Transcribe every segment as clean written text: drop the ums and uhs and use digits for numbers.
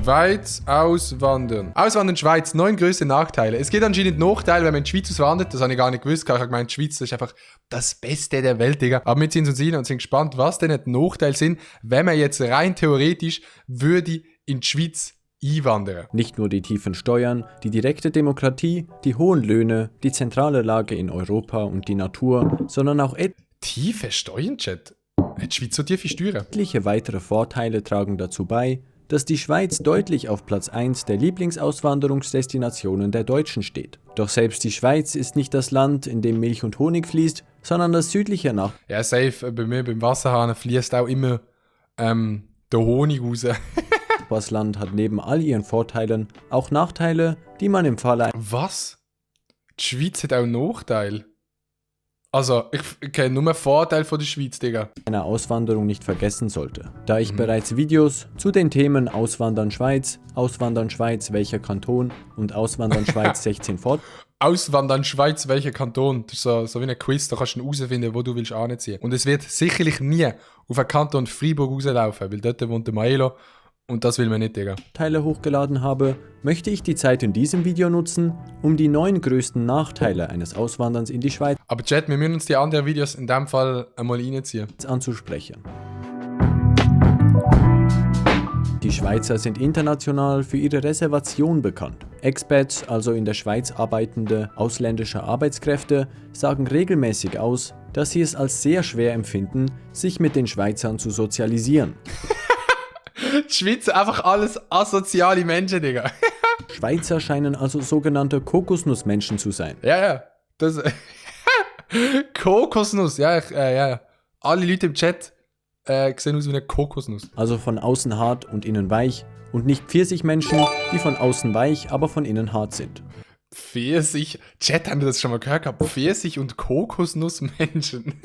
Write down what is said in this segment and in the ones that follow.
Schweiz auswandern. Auswandern Schweiz, 9 größte Nachteile. Es geht anscheinend Nachteile, wenn man in die Schweiz auswandert. Das habe ich gar nicht gewusst. Ich habe gemeint, die Schweiz ist einfach das Beste der Welt, Digga. Aber wir ziehen uns rein und sind gespannt, was denn die Nachteile sind, wenn man jetzt rein theoretisch würde in die Schweiz einwandern. Nicht nur die tiefen Steuern, die direkte Demokratie, die hohen Löhne, die zentrale Lage in Europa und die Natur, sondern auch Tiefe Steuern, Chat? Hat die Schweiz so tiefe Steuern? etliche weitere Vorteile tragen dazu bei, dass die Schweiz deutlich auf Platz 1 der Lieblingsauswanderungsdestinationen der Deutschen steht. Doch selbst die Schweiz ist nicht das Land, in dem Milch und Honig fließt, sondern das südliche Ja, safe. Bei mir beim Wasserhahn fließt auch immer der Honig raus. Nachbarsland hat neben all ihren Vorteilen auch Nachteile, die man im Falle Was? Die Schweiz hat auch einen Nachteil? Also, ich kenne nur Vorteile von der Schweiz, Digga. einer Auswanderung nicht vergessen sollte. Da ich bereits Videos zu den Themen Auswandern Schweiz, welcher Kanton und Auswandern Schweiz 16 Auswandern Schweiz, welcher Kanton? Das ist so wie ein Quiz, da kannst du herausfinden, wo du willst anziehen. Und es wird sicherlich nie auf einen Kanton Freiburg rauslaufen, weil dort wohnt der Maelo und das will man nicht, Digga. Teile hochgeladen habe, möchte ich die Zeit in diesem Video nutzen, um die 9 größten Nachteile eines Auswanderns in die Schweiz Aber Chat, wir müssen uns die anderen Videos in dem Fall einmal reinziehen. anzusprechen. Die Schweizer sind international für ihre Reservation bekannt. Expats, also in der Schweiz arbeitende ausländische Arbeitskräfte, sagen regelmäßig aus, dass sie es als sehr schwer empfinden, sich mit den Schweizern zu sozialisieren. Die Schweiz einfach alles asoziale Menschen, Digga. Schweizer scheinen also sogenannte Kokosnussmenschen zu sein. Ja. Das. Kokosnuss, ja. Alle Leute im Chat sehen aus wie eine Kokosnuss. Also von außen hart und innen weich und nicht Pfirsichmenschen, die von außen weich, aber von innen hart sind. Pfirsich, Chat, haben wir das schon mal gehört gehabt? Pfirsich und Kokosnussmenschen.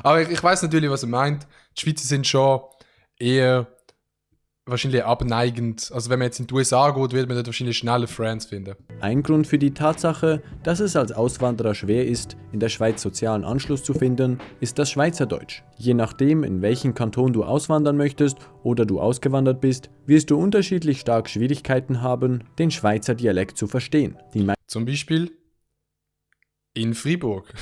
Aber ich weiß natürlich, was er meint. Die Schweizer sind schon eher wahrscheinlich abneigend. Also wenn man jetzt in die USA geht, wird man dort wahrscheinlich schneller Friends finden. Ein Grund für die Tatsache, dass es als Auswanderer schwer ist, in der Schweiz sozialen Anschluss zu finden, ist das Schweizerdeutsch. Je nachdem, in welchen Kanton du auswandern möchtest oder du ausgewandert bist, wirst du unterschiedlich stark Schwierigkeiten haben, den Schweizer Dialekt zu verstehen. Die Zum Beispiel in Freiburg.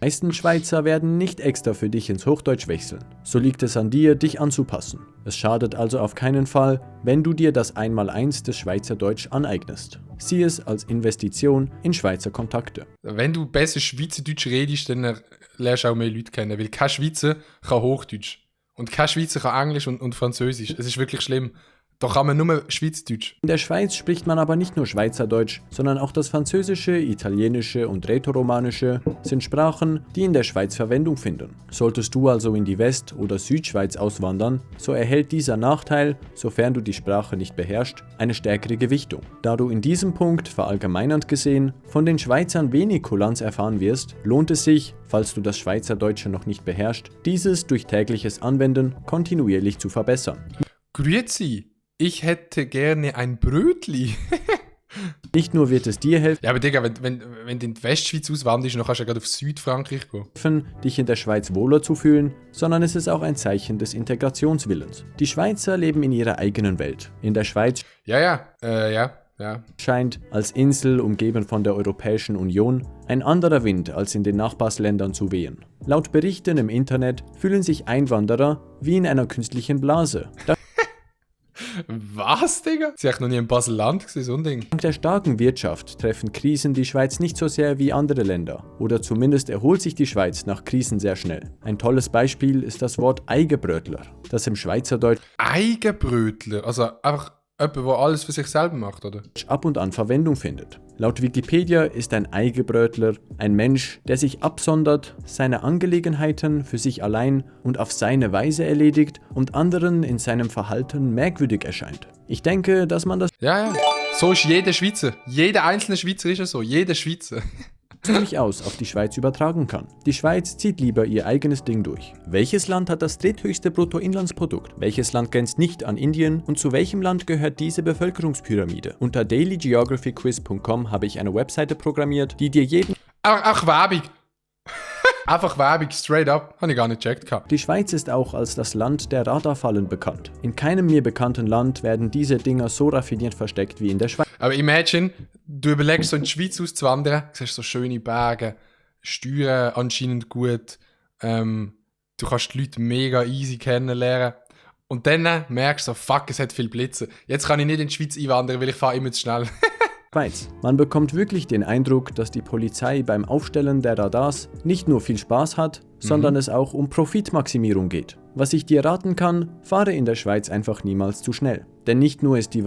meisten Schweizer werden nicht extra für dich ins Hochdeutsch wechseln. So liegt es an dir, dich anzupassen. Es schadet also auf keinen Fall, wenn du dir das Einmaleins des Schweizerdeutsch aneignest. Sieh es als Investition in Schweizer Kontakte. Wenn du besser Schweizerdeutsch redest, dann lernst du auch mehr Leute kennen, weil kein Schweizer kann Hochdeutsch. Und kein Schweizer kann Englisch und Französisch. Es ist wirklich schlimm. Da kann man nur Schweizerdeutsch. In der Schweiz spricht man aber nicht nur Schweizerdeutsch, sondern auch das Französische, Italienische und Rätoromanische sind Sprachen, die in der Schweiz Verwendung finden. Solltest du also in die West- oder Südschweiz auswandern, so erhält dieser Nachteil, sofern du die Sprache nicht beherrschst, eine stärkere Gewichtung. Da du in diesem Punkt, verallgemeinernd gesehen, von den Schweizern wenig Kulanz erfahren wirst, lohnt es sich, falls du das Schweizerdeutsche noch nicht beherrschst, dieses durch tägliches Anwenden kontinuierlich zu verbessern. Grüezi, ich hätte gerne ein Brötli. Nicht nur wird es dir helfen, Ja, aber Digga, wenn du in die Westschweiz auswanderst, dann kannst du ja gerade auf Südfrankreich gehen. dich in der Schweiz wohler zu fühlen, sondern es ist auch ein Zeichen des Integrationswillens. Die Schweizer leben in ihrer eigenen Welt. In der Schweiz Ja. scheint, als Insel umgeben von der Europäischen Union, ein anderer Wind als in den Nachbarsländern zu wehen. Laut Berichten im Internet fühlen sich Einwanderer wie in einer künstlichen Blase. Was, Digga? Sie hat noch nie in Basel-Land gesehen, so ein Ding. Dank der starken Wirtschaft treffen Krisen die Schweiz nicht so sehr wie andere Länder. Oder zumindest erholt sich die Schweiz nach Krisen sehr schnell. Ein tolles Beispiel ist das Wort Eigenbrötler, das im Schweizerdeutsch Eigenbrötler, also einfach jemand, der alles für sich selber macht, oder? ab und an Verwendung findet. Laut Wikipedia ist ein Eigenbrötler ein Mensch, der sich absondert, seine Angelegenheiten für sich allein und auf seine Weise erledigt und anderen in seinem Verhalten merkwürdig erscheint. Ich denke, dass man das Ja. So ist jeder Schweizer. Jeder einzelne Schweizer ist ja so. Jeder Schweizer. durchaus auf die Schweiz übertragen kann. Die Schweiz zieht lieber ihr eigenes Ding durch. Welches Land hat das dritthöchste Bruttoinlandsprodukt? Welches Land grenzt nicht an Indien? Und zu welchem Land gehört diese Bevölkerungspyramide? Unter dailygeographyquiz.com habe ich eine Webseite programmiert, die dir jeden Ach, Werbung. Einfach Werbung, straight up. Habe ich gar nicht gecheckt gehabt. Die Schweiz ist auch als das Land der Radarfallen bekannt. In keinem mir bekannten Land werden diese Dinger so raffiniert versteckt wie in der Schweiz. Aber imagine, du überlegst so in die Schweiz auszuwandern, siehst so schöne Berge, Steuern anscheinend gut, du kannst die Leute mega easy kennenlernen. Und dann merkst du so, fuck, es hat viel Blitze. Jetzt kann ich nicht in die Schweiz einwandern, weil ich fahre immer zu schnell. Schweiz. Man bekommt wirklich den Eindruck, dass die Polizei beim Aufstellen der Radars nicht nur viel Spaß hat, sondern es auch um Profitmaximierung geht. Was ich dir raten kann, fahre in der Schweiz einfach niemals zu schnell. Denn nicht nur ist die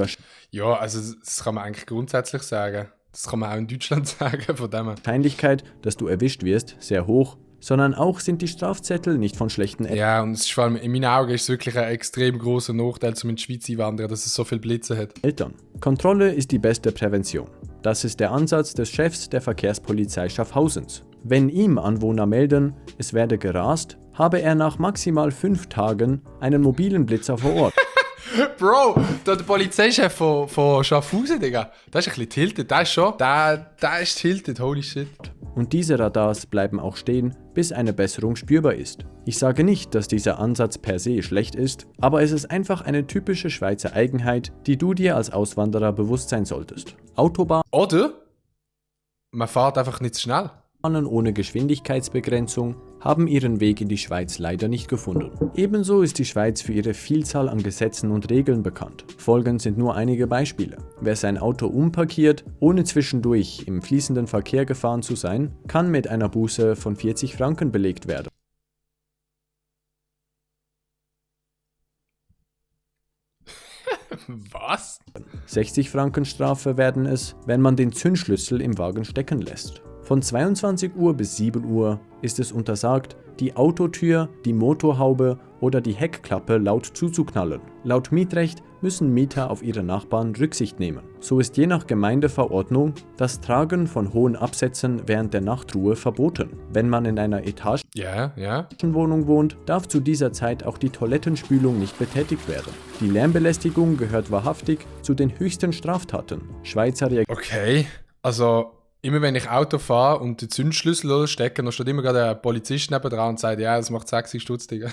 Ja, also das kann man eigentlich grundsätzlich sagen. Das kann man auch in Deutschland sagen, von dem her. Wahrscheinlichkeit, dass du erwischt wirst, sehr hoch, sondern auch sind die Strafzettel nicht von schlechten Eltern. Ja, und es ist vor allem, in meinen Augen ist es wirklich ein extrem großer Nachteil, um in die Schweiz einwandern, dass es so viel Blitze hat. Kontrolle ist die beste Prävention. Das ist der Ansatz des Chefs der Verkehrspolizei Schaffhausens. Wenn ihm Anwohner melden, es werde gerast, habe er nach maximal 5 Tagen einen mobilen Blitzer vor Ort. Bro, der Polizeichef von Schaffhausen, Digga, der ist ein bisschen tilted, der ist schon, der ist tilted, holy shit. Und diese Radars bleiben auch stehen, bis eine Besserung spürbar ist. Ich sage nicht, dass dieser Ansatz per se schlecht ist, aber es ist einfach eine typische Schweizer Eigenheit, die du dir als Auswanderer bewusst sein solltest. Autobahnen Oder man fährt einfach nicht zu schnell. ohne Geschwindigkeitsbegrenzung haben ihren Weg in die Schweiz leider nicht gefunden. Ebenso ist die Schweiz für ihre Vielzahl an Gesetzen und Regeln bekannt. Folgend sind nur einige Beispiele. Wer sein Auto umparkiert, ohne zwischendurch im fließenden Verkehr gefahren zu sein, kann mit einer Buße von 40 Franken belegt werden. Was? 60 Franken Strafe werden es, wenn man den Zündschlüssel im Wagen stecken lässt. Von 22 Uhr bis 7 Uhr ist es untersagt, die Autotür, die Motorhaube oder die Heckklappe laut zuzuknallen. Laut Mietrecht müssen Mieter auf ihre Nachbarn Rücksicht nehmen. So ist je nach Gemeindeverordnung das Tragen von hohen Absätzen während der Nachtruhe verboten. Wenn man in einer Etagenwohnung wohnt, darf zu dieser Zeit auch die Toilettenspülung nicht betätigt werden. Die Lärmbelästigung gehört wahrhaftig zu den höchsten Straftaten. Schweizer Okay, also immer wenn ich Auto fahre und den Zündschlüssel stecke, dann steht immer gerade ein Polizist nebendran und sagt, ja, das macht 60 Stutz, Digga.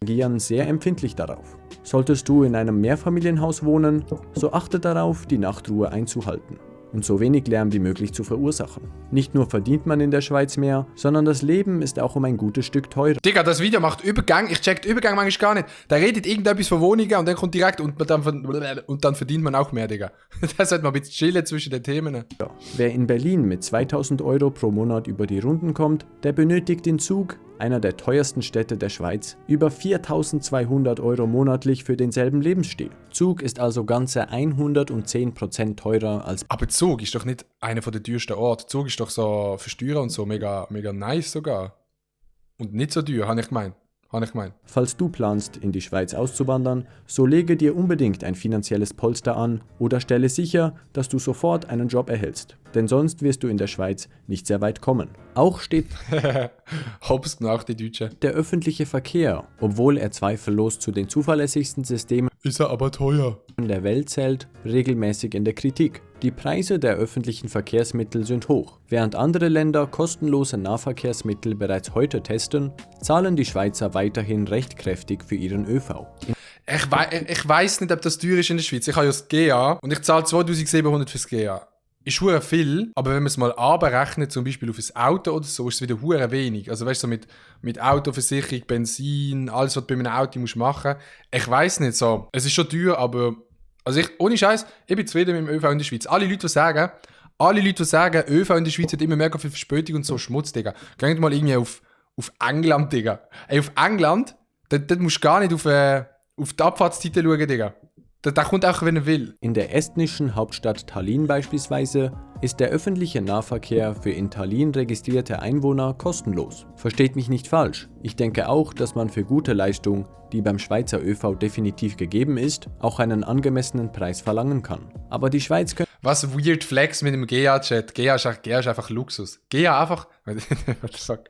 reagieren sehr empfindlich darauf. Solltest du in einem Mehrfamilienhaus wohnen, so achte darauf, die Nachtruhe einzuhalten und so wenig Lärm wie möglich zu verursachen. Nicht nur verdient man in der Schweiz mehr, sondern das Leben ist auch um ein gutes Stück teurer. Digga, das Video macht Übergang, ich check den Übergang manchmal gar nicht. Da redet irgendetwas von Wohnungen und dann kommt direkt und dann verdient man auch mehr, Digga. Das sollte man ein bisschen chillen zwischen den Themen. Ja. Wer in Berlin mit 2000 Euro pro Monat über die Runden kommt, der benötigt den Zug, einer der teuersten Städte der Schweiz, über 4200 Euro monatlich für denselben Lebensstil. Zug ist also ganze 110% teurer als... Aber Zug ist doch nicht einer der teuersten Orte. Zug ist doch so für Steuern und so mega, mega nice sogar. Und nicht so teuer, habe ich gemeint. Falls du planst, in die Schweiz auszuwandern, so lege dir unbedingt ein finanzielles Polster an oder stelle sicher, dass du sofort einen Job erhältst. Denn sonst wirst du in der Schweiz nicht sehr weit kommen. Auch steht Hops nach die Deutschen. der öffentliche Verkehr, obwohl er zweifellos zu den zuverlässigsten Systemen Ist er aber teuer. der Welt zählt, regelmäßig in der Kritik. Die Preise der öffentlichen Verkehrsmittel sind hoch. Während andere Länder kostenlose Nahverkehrsmittel bereits heute testen, zahlen die Schweizer weiterhin recht kräftig für ihren ÖV. Ich weiss nicht, ob das teuer ist in der Schweiz. Ich habe ja das GA und ich zahle 2700 fürs GA. Ist hure viel, aber wenn man es mal abrechnet, zum Beispiel auf ein Auto oder so, ist es wieder hure wenig. Also weißt du, so mit Autoversicherung, Benzin, alles, was du bei einem Auto musst machen. Ich weiss nicht so. Es ist schon teuer, aber also ohne Scheiß, ich bin zufrieden mit dem ÖV in der Schweiz. Alle Leute, die sagen, ÖV in der Schweiz hat immer mega viel Verspätung und so Schmutz, Digga. Geht mal irgendwie auf England, Digga. Ey, auf England, da musst du gar nicht auf die Abfahrtszeiten schauen, Digga. Da kommt auch, wenn er will. In der estnischen Hauptstadt Tallinn beispielsweise ist der öffentliche Nahverkehr für in Tallinn registrierte Einwohner kostenlos. Versteht mich nicht falsch. Ich denke auch, dass man für gute Leistung, die beim Schweizer ÖV definitiv gegeben ist, auch einen angemessenen Preis verlangen kann. Aber die Schweiz könnte... Was weird Flex mit dem GA-Chat. GA ist einfach Luxus. GA einfach... Was sag?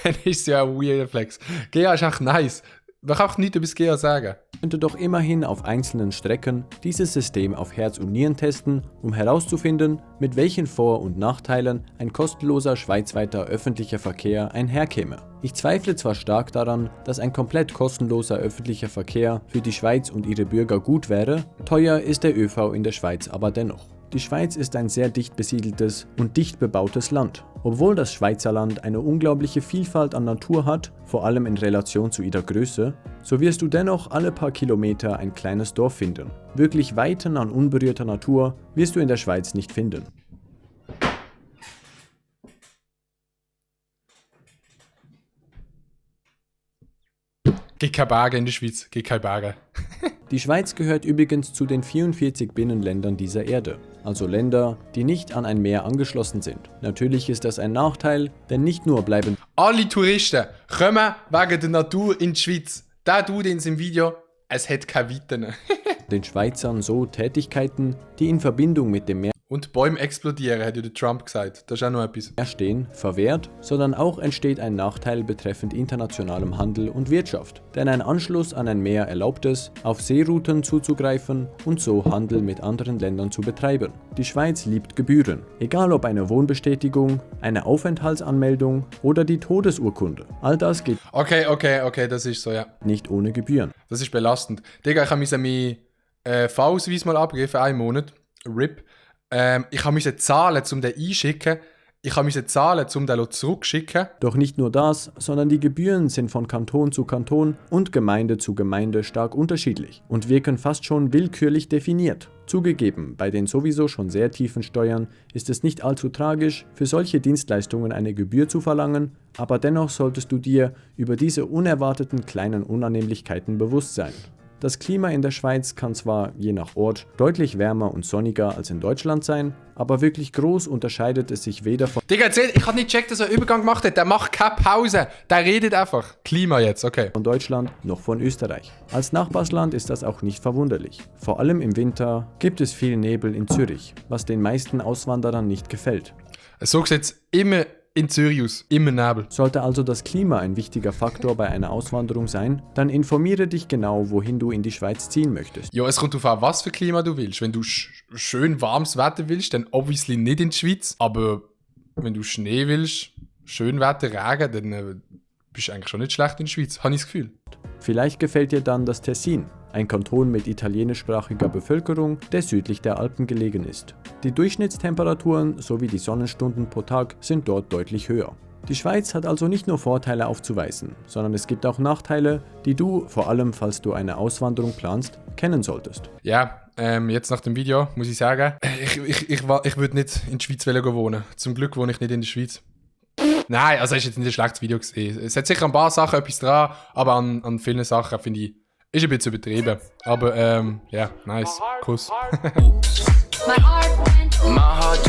Dann ist es ja ein weirder Flex. GA ist einfach nice. Man kann auch nichts über das GEA sagen. Könnte doch immerhin auf einzelnen Strecken dieses System auf Herz und Nieren testen, um herauszufinden, mit welchen Vor- und Nachteilen ein kostenloser schweizweiter öffentlicher Verkehr einherkäme. Ich zweifle zwar stark daran, dass ein komplett kostenloser öffentlicher Verkehr für die Schweiz und ihre Bürger gut wäre, teuer ist der ÖV in der Schweiz aber dennoch. Die Schweiz ist ein sehr dicht besiedeltes und dicht bebautes Land. Obwohl das Schweizerland eine unglaubliche Vielfalt an Natur hat, vor allem in Relation zu ihrer Größe, so wirst du dennoch alle paar Kilometer ein kleines Dorf finden. Wirklich Weiten an unberührter Natur wirst du in der Schweiz nicht finden. Gibt keine Berge in der Schweiz, gibt keine Berge. Die Schweiz gehört übrigens zu den 44 Binnenländern dieser Erde, also Länder, die nicht an ein Meer angeschlossen sind. Natürlich ist das ein Nachteil, denn nicht nur bleiben Alle Touristen kommen wegen der Natur in die Schweiz. Der Dude in seinem Video, es hat keine Weiten. den Schweizern so Tätigkeiten, die in Verbindung mit dem Meer Und Bäume explodieren, hat ja der Trump gesagt. Das ist auch noch etwas. stehen, verwehrt, sondern auch entsteht ein Nachteil betreffend internationalem Handel und Wirtschaft. Denn ein Anschluss an ein Meer erlaubt es, auf Seerouten zuzugreifen und so Handel mit anderen Ländern zu betreiben. Die Schweiz liebt Gebühren, egal ob eine Wohnbestätigung, eine Aufenthaltsanmeldung oder die Todesurkunde. All das geht Okay, das ist so, ja. nicht ohne Gebühren. Das ist belastend. Digga, ich musste meinen V-Ausweis mal abgeben für einen Monat. RIP. Ich musste zahlen, um den einschicken. Ich musste zahlen, um den zurückschicken. Doch nicht nur das, sondern die Gebühren sind von Kanton zu Kanton und Gemeinde zu Gemeinde stark unterschiedlich und wirken fast schon willkürlich definiert. Zugegeben, bei den sowieso schon sehr tiefen Steuern ist es nicht allzu tragisch, für solche Dienstleistungen eine Gebühr zu verlangen, aber dennoch solltest du dir über diese unerwarteten kleinen Unannehmlichkeiten bewusst sein. Das Klima in der Schweiz kann zwar je nach Ort deutlich wärmer und sonniger als in Deutschland sein, aber wirklich groß unterscheidet es sich weder von Digga, ich habe nicht gecheckt, dass er einen Übergang gemacht hat. Der macht keine Pause. Der redet einfach. Klima jetzt, okay. Deutschland noch von Österreich. Als Nachbarsland ist das auch nicht verwunderlich. Vor allem im Winter gibt es viel Nebel in Zürich, was den meisten Auswanderern nicht gefällt. So sieht es immer in Zürich aus. Immer Nebel. Sollte also das Klima ein wichtiger Faktor bei einer Auswanderung sein, dann informiere dich genau, wohin du in die Schweiz ziehen möchtest. Ja, es kommt darauf an, was für Klima du willst. Wenn du schön warmes Wetter willst, dann obviously nicht in die Schweiz. Aber wenn du Schnee willst, schön Wetter, Regen, dann bist du eigentlich schon nicht schlecht in der Schweiz, habe ich das Gefühl. Vielleicht gefällt dir dann das Tessin, ein Kanton mit italienischsprachiger Bevölkerung, der südlich der Alpen gelegen ist. Die Durchschnittstemperaturen sowie die Sonnenstunden pro Tag sind dort deutlich höher. Die Schweiz hat also nicht nur Vorteile aufzuweisen, sondern es gibt auch Nachteile, die du, vor allem falls du eine Auswanderung planst, kennen solltest. Ja, jetzt nach dem Video muss ich sagen, ich würde nicht in der Schweiz wohnen. Zum Glück wohne ich nicht in der Schweiz. Nein, also es ist jetzt nicht ein schlechtes Video gesehen. Es hat sicher ein paar Sachen etwas dran, aber an vielen Sachen finde ich, ist ein bisschen übertrieben. Aber ja, nice. Kuss. My heart